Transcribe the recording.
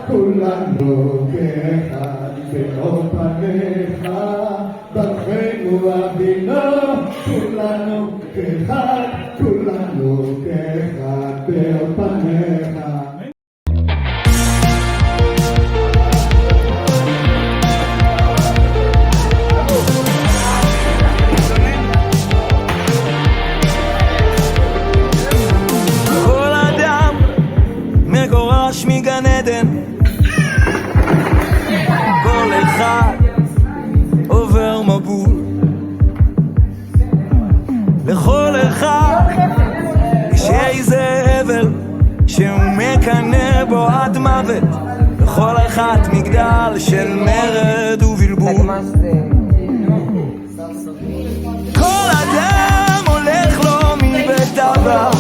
כולנו כאחד באור פניך, ברכנו אבינו, כולנו כאחד, כולנו כאחד באור פניך. כל אדם מגורש מגן עדן, כל אחד עובר מבול, לכל אחד יש איזה אבל שהוא מקנא בו עד מוות, לכל אחד מגדל של מרד ובלבול. כל אדם הולך לו מבית אבא